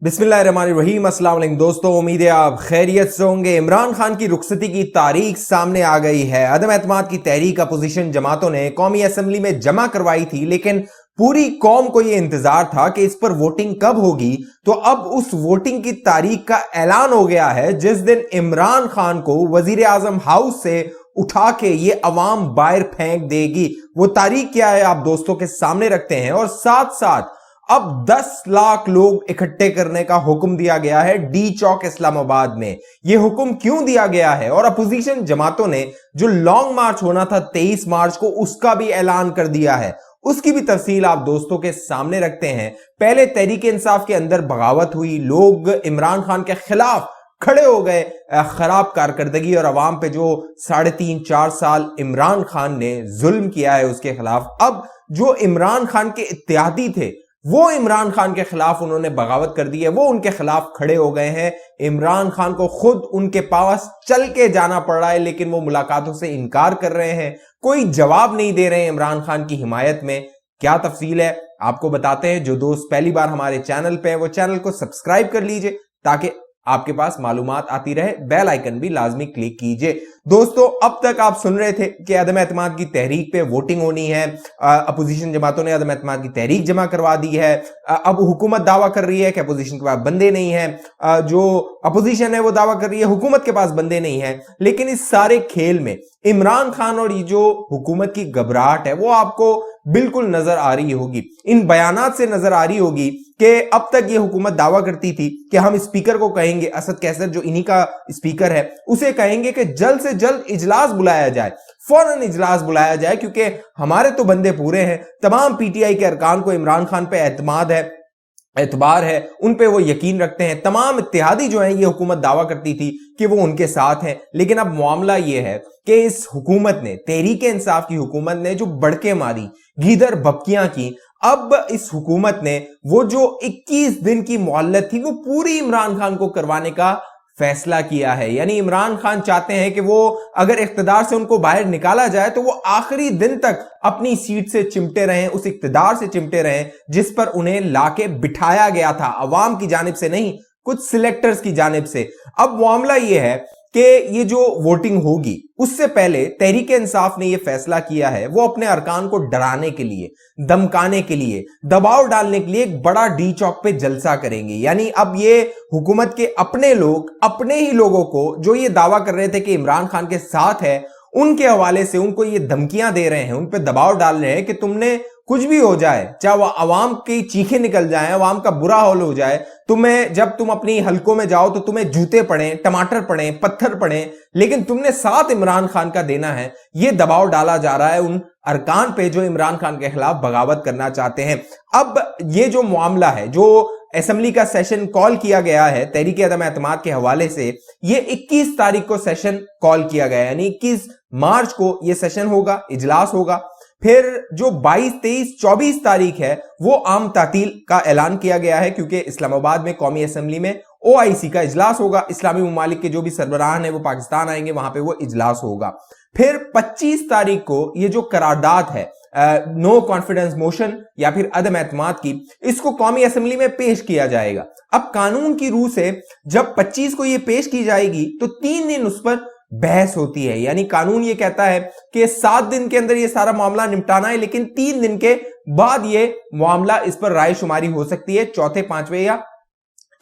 बिस्मिल्लाहिर्रहमानिर्रहीम। अस्सलाम वालेकुम दोस्तों, उम्मीद है आप खैरियत से होंगे। इमरान खान की रुखसती की तारीख सामने आ गई है। अदम एतमाद की तहरीक अपोजिशन जमातों ने कौमी असेंबली में जमा करवाई थी, लेकिन पूरी कौम को यह इंतजार था कि इस पर वोटिंग कब होगी। तो अब उस वोटिंग की तारीख का ऐलान हो गया है, जिस दिन इमरान खान को वजीर आजम हाउस से उठा के ये अवाम बाहर फेंक देगी। वो तारीख क्या है आप दोस्तों के सामने रखते हैं, और साथ साथ अब 10 लाख लोग इकट्ठे करने का हुक्म दिया गया है डी चौक इस्लामाबाद में। यह हुक्म क्यों दिया गया है, और अपोजिशन जमातों ने जो लॉन्ग मार्च होना था 23 मार्च को, उसका भी ऐलान कर दिया है। उसकी भी तफसील आप दोस्तों के सामने रखते हैं। पहले तहरीक इंसाफ के अंदर बगावत हुई, लोग इमरान खान के खिलाफ खड़े हो गए, खराब कारकर्दगी और अवाम पे जो 3.5-4 साल इमरान खान ने जुल्म किया है उसके खिलाफ। अब जो इमरान खान के इत्तेहादी थे वो इमरान खान के खिलाफ उन्होंने बगावत कर दी है, वो उनके खिलाफ खड़े हो गए हैं। इमरान खान को खुद उनके पास चल के जाना पड़ रहा है, लेकिन वो मुलाकातों से इनकार कर रहे हैं, कोई जवाब नहीं दे रहे हैं इमरान खान की हिमायत में। क्या तफसील है आपको बताते हैं। जो दोस्त पहली बार हमारे चैनल पे हैं वो चैनल को सब्सक्राइब कर लीजिए ताकि आपके पास मालूमात आती रहे। बेल आइकन भी लाजमी क्लिक कीजिए। दोस्तों, अब तक आप सुन रहे थे कि अदम एतमाद की तहरीक पे वोटिंग होनी है। अपोजिशन जमातों ने अदम एतमाद की तहरीक जमा करवा दी है। अब हुकूमत दावा कर रही है कि अपोजिशन के पास बंदे नहीं है। जो अपोजिशन है वो दावा कर रही है हुकूमत के पास बंदे नहीं है। लेकिन इस सारे खेल में इमरान खान और ये जो हुकूमत की घबराहट है वो आपको बिल्कुल नजर आ रही होगी। इन बयानात से नजर आ रही होगी कि अब तक ये हुकूमत दावा करती थी कि हम स्पीकर को कहेंगे, असद कैसर जो इन्हीं का स्पीकर है, उसे कहेंगे कि जल्द से जल्द इजलास बुलाया जाए, फौरन इजलास बुलाया जाए, क्योंकि हमारे तो बंदे पूरे हैं। तमाम पीटीआई के अरकान को इमरान खान पे एतबार है, उन पे वो यकीन रखते हैं। तमाम इत्तेहादी जो हैं ये हुकूमत दावा करती थी कि वो उनके साथ हैं। लेकिन अब मामला ये है कि इस हुकूमत ने, तहरीक इंसाफ की हुकूमत ने जो बड़के मारी, गीदर बपकियां की, अब इस हुकूमत ने वो जो 21 दिन की मोहल्लत थी वो पूरी इमरान खान को करवाने का फैसला किया है। यानी इमरान खान चाहते हैं कि वो अगर इख्तिदार से उनको बाहर निकाला जाए तो वो आखिरी दिन तक अपनी सीट से चिमटे रहें, उस इख्तिदार से चिमटे रहें जिस पर उन्हें लाके बिठाया गया था, अवाम की जानिब से नहीं, कुछ सिलेक्टर्स की जानिब से। अब मामला ये है कि ये जो वोटिंग होगी उससे पहले तहरीक इंसाफ ने ये फैसला किया है वो अपने अरकान को डराने के लिए, धमकाने के लिए, दबाव डालने के लिए एक बड़ा डी चौक पे जलसा करेंगे। यानी अब ये हुकूमत के अपने लोग अपने ही लोगों को जो ये दावा कर रहे थे कि इमरान खान के साथ है, उनके हवाले से उनको ये धमकियां दे रहे हैं, उन पे दबाव डाल रहे हैं कि तुमने कुछ भी हो जाए, चाहे वह अवाम की चीखें निकल जाए, अवाम का बुरा हाल हो जाए, तुम्हें जब तुम अपनी हलकों में जाओ तो तुम्हें जूते पड़े, टमाटर पड़े, पत्थर पड़े, लेकिन तुमने साथ इमरान खान का देना है। यह दबाव डाला जा रहा है उन अरकान पे जो इमरान खान के खिलाफ बगावत करना चाहते हैं। अब ये जो मामला है, जो असेंबली का सेशन कॉल किया गया है तहरीक अदम एतमाद के हवाले से, ये 21 तारीख को सेशन कॉल किया गया है, यानी 21 मार्च को ये सेशन होगा, इजलास होगा। फिर जो 22, 23, 24 तारीख है वो आम तातील का ऐलान किया गया है, क्योंकि इस्लामाबाद में कौमी असेंबली में OIC का इजलास होगा। इस्लामी ममालिक के जो भी सरबराहान है वो पाकिस्तान आएंगे, वहां पे वो इजलास होगा। फिर 25 तारीख को ये जो करारदाद है नो कॉन्फिडेंस मोशन या फिर अदम एतमाद की, इसको कौमी असेंबली में पेश किया जाएगा। अब कानून की रूह से जब 25 को ये पेश की जाएगी तो 3 दिन उस पर बहस होती है। यानी कानून ये कहता है कि 7 दिन के अंदर ये सारा मामला निपटाना है, लेकिन 3 दिन के बाद ये मामला, इस पर राय शुमारी हो सकती है चौथे, 5वें या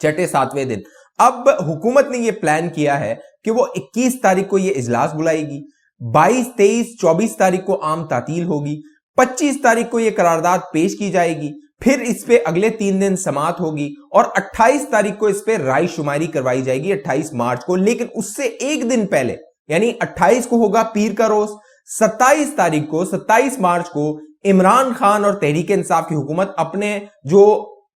छठे, 7वें दिन। अब हुकूमत ने ये प्लान किया है कि वो 21 तारीख को ये इजलास बुलाएगी, 22, 23, 24 तारीख को आम तातील होगी, 25 तारीख को ये करारदाद पेश की जाएगी, फिर इस पे अगले 3 दिन समाअत होगी और 28 तारीख को इस पे राय शुमारी करवाई जाएगी, 28 मार्च को। लेकिन उससे एक दिन पहले यानी 28 को होगा पीर का रोज, 27 तारीख को, 27 मार्च को इमरान खान और तहरीक इंसाफ की हुकूमत अपने जो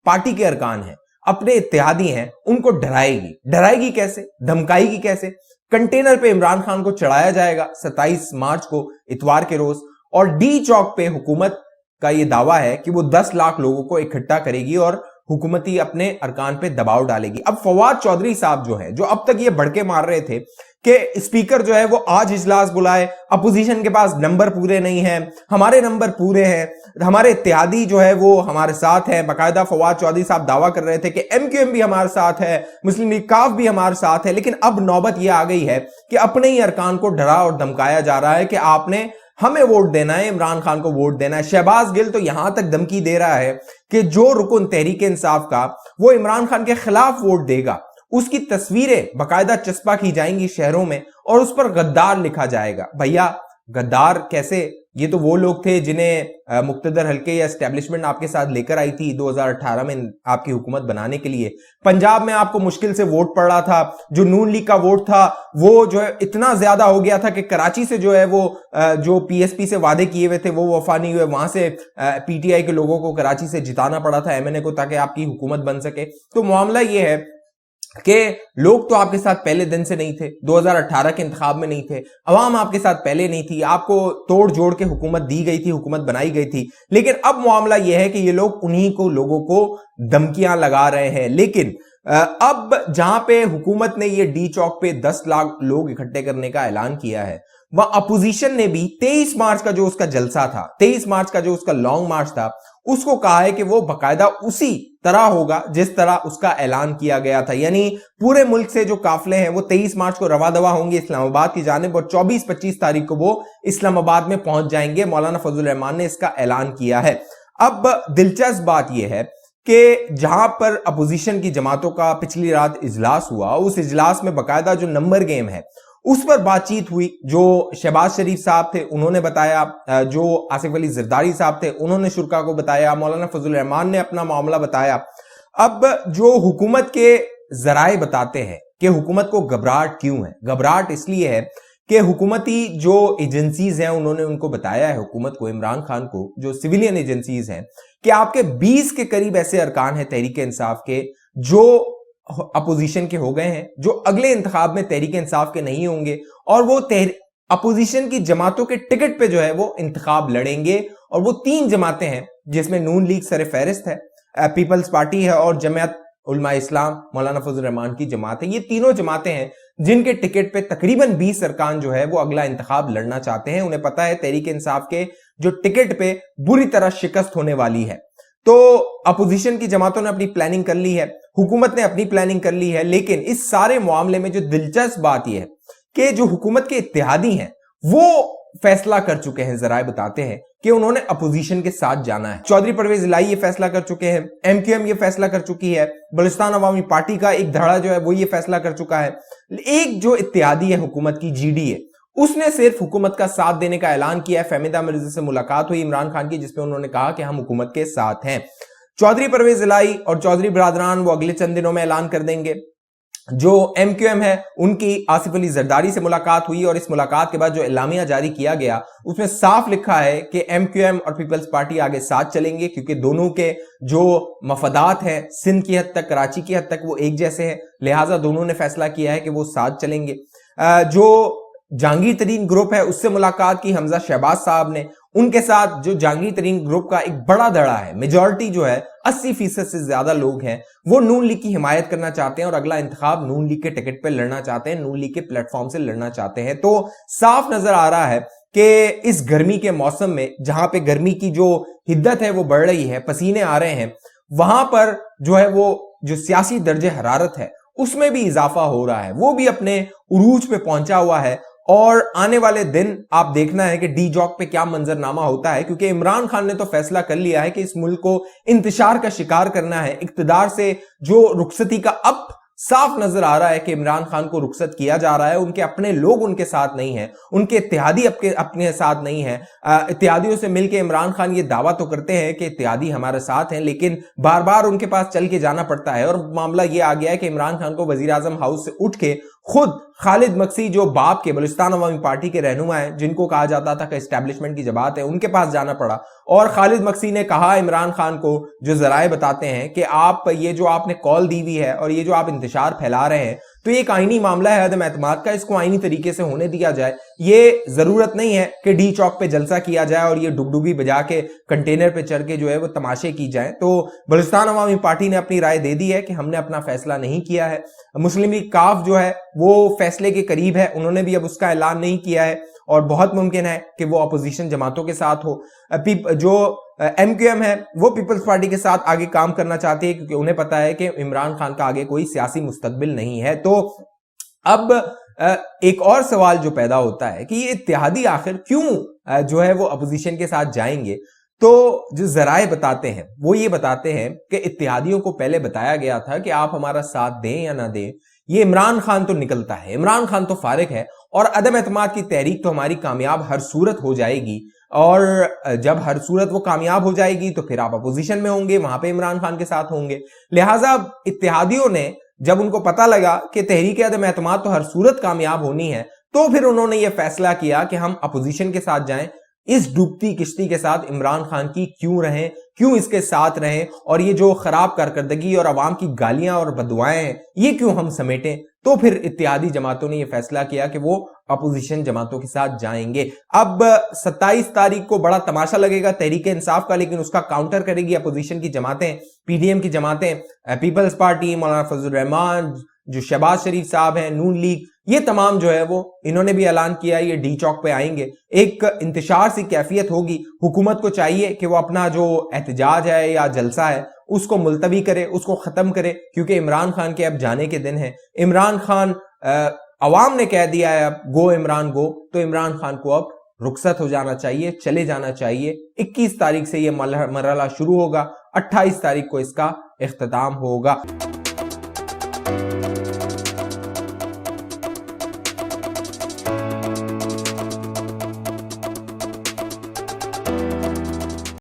पार्टी के अरकान हैं, अपने इत्तेहादी हैं, उनको डराएगी कैसे, धमकाएगी कैसे। कंटेनर पे इमरान खान को चढ़ाया जाएगा 27 मार्च को इतवार के रोज, और डी चौक पे हुकूमत का यह दावा है कि वो 10 लाख लोगों को इकट्ठा करेगी और हुकूमती अपने अरकान पे दबाव डालेगी। अब फवाद चौधरी साहब जो है, जो अब तक ये भड़के मार रहे थे कि स्पीकर जो है वो आज इजलास बुलाए, अपोजिशन के पास नंबर पूरे नहीं है, हमारे नंबर पूरे हैं, हमारे इत्तेहादी जो है वो हमारे साथ है। बाकायदा फवाद चौधरी साहब दावा कर रहे थे कि MQM भी हमारे साथ है, मुस्लिम लीग काफ भी हमारे साथ है। लेकिन अब नौबत यह आ गई है कि अपने ही अरकान को डरा और धमकाया जा रहा है कि आपने हमें वोट देना है, इमरान खान को वोट देना है। शहबाज गिल तो यहां तक धमकी दे रहा है कि जो रुकन तहरीक इंसाफ का वो इमरान खान के खिलाफ वोट देगा, उसकी तस्वीरें बाकायदा चस्पा की जाएंगी शहरों में और उस पर गद्दार लिखा जाएगा। भैया गद्दार कैसे? ये तो वो लोग थे जिन्हें मुक्तदर हल्के या एस्टेब्लिशमेंट आपके साथ लेकर आई थी 2018 में आपकी हुकूमत बनाने के लिए। पंजाब में आपको मुश्किल से वोट पड़ रहा था, जो नून लीग का वोट था वो जो है इतना ज्यादा हो गया था कि कराची से जो है वो जो PSP से वादे किए हुए थे वो वफा नहीं हुए, वहां से PTI के लोगों को कराची से जिताना पड़ा था MNA को ताकि आपकी हुकूमत बन सके। तो मामला ये है कि लोग तो आपके साथ पहले दिन से नहीं थे, 2018 के इंतखाब में नहीं थे, अवाम आपके साथ पहले नहीं थी, आपको तोड़ जोड़ के हुकूमत दी गई थी, हुकूमत बनाई गई थी। लेकिन अब मामला यह है कि ये लोग उन्हीं को लोगों को धमकियां लगा रहे हैं। लेकिन अब जहां पे हुकूमत ने ये डी चौक पे 10 लाख लोग इकट्ठे करने का ऐलान किया है, वह अपोजिशन ने भी 23 मार्च का जो उसका जलसा था, 23 मार्च का जो उसका लॉन्ग मार्च था, उसको कहा है कि वो बाकायदा उसी तरह होगा जिस तरह उसका ऐलान किया गया था। यानी पूरे मुल्क से जो काफले हैं वो 23 मार्च को रवा दवा होंगे इस्लामाबाद की जानिब और 24-25 तारीख को वो इस्लामाबाद में पहुंच जाएंगे। मौलाना फजल रहमान ने इसका ऐलान किया है। अब दिलचस्प बात यह है कि जहां पर अपोजिशन की जमातों का पिछली रात इजलास हुआ, उस इजलास में बाकायदा जो नंबर गेम है उस पर बातचीत हुई। जो शहबाज शरीफ साहब थे उन्होंने बताया, जो आसिफ अली जरदारी साहब थे उन्होंने शुरा को बताया, मौलाना फजल रहमान ने अपना मामला बताया। अब जो हुकूमत के जराए बताते हैं कि हुकूमत को घबराहट क्यों है, घबराहट इसलिए है कि हुकूमती जो एजेंसीज हैं उन्होंने उनको बताया है, हुकूमत को, इमरान खान को, जो सिविलियन एजेंसीज हैं, कि आपके 20 के करीब ऐसे अरकान हैं तहरीक इंसाफ के जो अपोजिशन के हो गए हैं, जो अगले इंतखाब में तहरीक इंसाफ के नहीं होंगे और वो अपोजिशन की जमातों के टिकट पे जो है वो इंतखाब लड़ेंगे। और वो 3 जमातें हैं जिसमें नून लीग सर फहरिस्त है, पीपल्स पार्टी है और जमात उलमा इस्लाम मौलाना फजल रहमान की जमात है। ये तीनों जमातें हैं जिनके टिकट पे तकरीबन 20 अरकान जो है वो अगला इंतखाब लड़ना चाहते हैं। उन्हें पता है तहरीक इंसाफ के जो टिकट पे बुरी तरह शिकस्त होने वाली है। तो अपोजिशन की जमातों ने अपनी प्लानिंग कर ली है, हुकूमत ने अपनी प्लानिंग कर ली है। लेकिन इस सारे मामले में जो दिलचस्प बात यह है कि जो हुकूमत के इत्तेहादी हैं वो फैसला कर चुके हैं, जराए बताते हैं कि उन्होंने अपोजिशन के साथ जाना है। चौधरी परवेज इलाही ये फैसला कर चुके हैं, MQM ये फैसला कर चुकी है, बलूचिस्तान अवामी पार्टी का एक धड़ा जो है वो ये फैसला कर चुका है। एक जो इत्तेहादी है हुकूमत की, GDA, उसने सिर्फ हुकूमत का साथ देने का ऐलान किया है। फहमीदा मिर्जा से मुलाकात हुई इमरान खान की, जिसमें उन्होंने कहा कि हम हुकूमत के साथ हैं। चौधरी परवेज इलाही और चौधरी बरादरान वो अगले चंद दिनों में ऐलान कर देंगे। जो MQM है उनकी आसिफ अली जरदारी से मुलाकात हुई और इस मुलाकात के बाद जो एलामिया जारी किया गया उसमें साफ लिखा है कि MQM और पीपल्स पार्टी आगे साथ चलेंगे, क्योंकि दोनों के जो मफादात हैं सिंध की हद तक, कराची की हद तक वो एक जैसे हैं, लिहाजा दोनों ने फैसला किया है कि वो साथ चलेंगे। जो जहांगीर तरीन ग्रुप है उससे मुलाकात की हमजा शहबाज साहब ने, उनके साथ जो जहांगीर तरीन ग्रुप का एक बड़ा धड़ा है, मेजॉरिटी जो है 80% से ज्यादा लोग हैं, वो नून लीग की हिमायत करना चाहते हैं और अगला इंतखाब नून लीग के टिकट पे लड़ना चाहते हैं, नून लीग के प्लेटफॉर्म से लड़ना चाहते हैं। तो साफ नजर आ रहा है कि इस गर्मी के मौसम में जहां पे गर्मी की जो हिद्दत है वो बढ़ रही है, पसीने आ रहे हैं, वहां पर जो है वो जो सियासी दर्जे हरारत है उसमें भी इजाफा हो रहा है, वो भी अपने उरूज पे पहुंचा हुआ है। और आने वाले दिन आप देखना है कि डी चौक पे क्या मंजरनामा होता है, क्योंकि इमरान खान ने तो फैसला कर लिया है कि इस मुल्क को इंतशार का शिकार करना है। इक्तदार से जो रुखसती का अब साफ नजर आ रहा है कि इमरान खान को रुखसत किया जा रहा है, उनके अपने लोग उनके साथ नहीं हैं, उनके इत्तेहादी अपने साथ नहीं हैं। इत्तेहादियों से मिलकर इमरान खान ये दावा तो करते हैं कि इत्तेहादी हमारे साथ हैं, लेकिन बार बार उनके पास चल के जाना पड़ता है। और मामला ये आ गया है कि इमरान खान को वजीर आजम हाउस से उठ के खुद खालिद मक्सी, जो बाप के बलूचिस्तान अवामी पार्टी के रहनुमा हैं, जिनको कहा जाता था कि एस्टैब्लिशमेंट की जमात है, उनके पास जाना पड़ा। और खालिद मक्सी ने कहा इमरान खान को, जो जराए बताते हैं, कि आप ये जो आपने कॉल दी हुई है और ये जो आप इंतशार फैला रहे हैं, तो ये एक आईनी मामला है अदम एतमाद का, इसको आईनी तरीके से होने दिया जाए। ये जरूरत नहीं है कि डी चौक पे जलसा किया जाए और ये डुगडुगी बजा के कंटेनर पे चढ़ के जो है वो तमाशे की जाए। तो बलूचिस्तान अवामी पार्टी ने अपनी राय दे दी है कि हमने अपना फैसला नहीं किया है। मुस्लिम लीग काफ जो है वो फैसले के करीब है, उन्होंने भी अब उसका ऐलान नहीं किया है और बहुत मुमकिन है कि वो अपोजिशन जमातों के साथ हो। जो MQM है वो पीपल्स पार्टी के साथ आगे काम करना चाहती है क्योंकि उन्हें पता है कि इमरान खान का आगे कोई सियासी मुस्तकबिल नहीं है। तो अब एक और सवाल जो पैदा होता है कि ये इत्तेहादी आखिर क्यों जो है वो अपोजिशन के साथ जाएंगे। तो जो जराए बताते हैं वो ये बताते हैं कि इत्तेहादियों को पहले बताया गया था कि आप हमारा साथ दें या ना दें, ये इमरान खान तो निकलता है, इमरान खान तो फारिग है और अदम एतमाद की तहरीक तो हमारी कामयाब हर सूरत हो जाएगी, और जब हर सूरत वो कामयाब हो जाएगी तो फिर आप अपोजिशन में होंगे, वहां पे इमरान खान के साथ होंगे। लिहाजा इत्तेहादियों ने जब उनको पता लगा कि तहरीक अदम एतमाद तो हर सूरत कामयाब होनी है, तो फिर उन्होंने ये फैसला किया कि हम अपोजिशन के साथ जाएं, इस डूबती किश्ती के साथ इमरान खान की क्यों रहें, क्यों इसके साथ रहें, और ये जो खराब कारकर्दगी और अवाम की गालियां और बदुआएं हैं ये क्यों हम समेटें। तो फिर इत्तेहादी जमातों ने यह फैसला किया कि वो अपोजिशन जमातों के साथ जाएंगे। अब 27 तारीख को बड़ा तमाशा लगेगा तहरीक इंसाफ का, लेकिन उसका काउंटर करेगी अपोजिशन की जमातें, PDM की जमातें, पीपल्स पार्टी, मौलाना फजल रहमान, जो शहबाज शरीफ साहब हैं, नून लीग, ये तमाम जो है वो इन्होंने भी ऐलान किया ये डी चौक पे आएंगे। एक इंतशार सी कैफियत होगी। हुकूमत को चाहिए कि वो अपना जो एहतजाज है या जलसा है उसको मुलतवी करे, उसको खत्म करे, क्योंकि इमरान खान के अब जाने के दिन हैं। इमरान खान अवाम ने कह दिया है अब गो इमरान गो, तो इमरान खान को अब रुखसत हो जाना चाहिए, चले जाना चाहिए। 21 तारीख से ये मरहला शुरू होगा, 28 तारीख को इसका इख्तिताम होगा।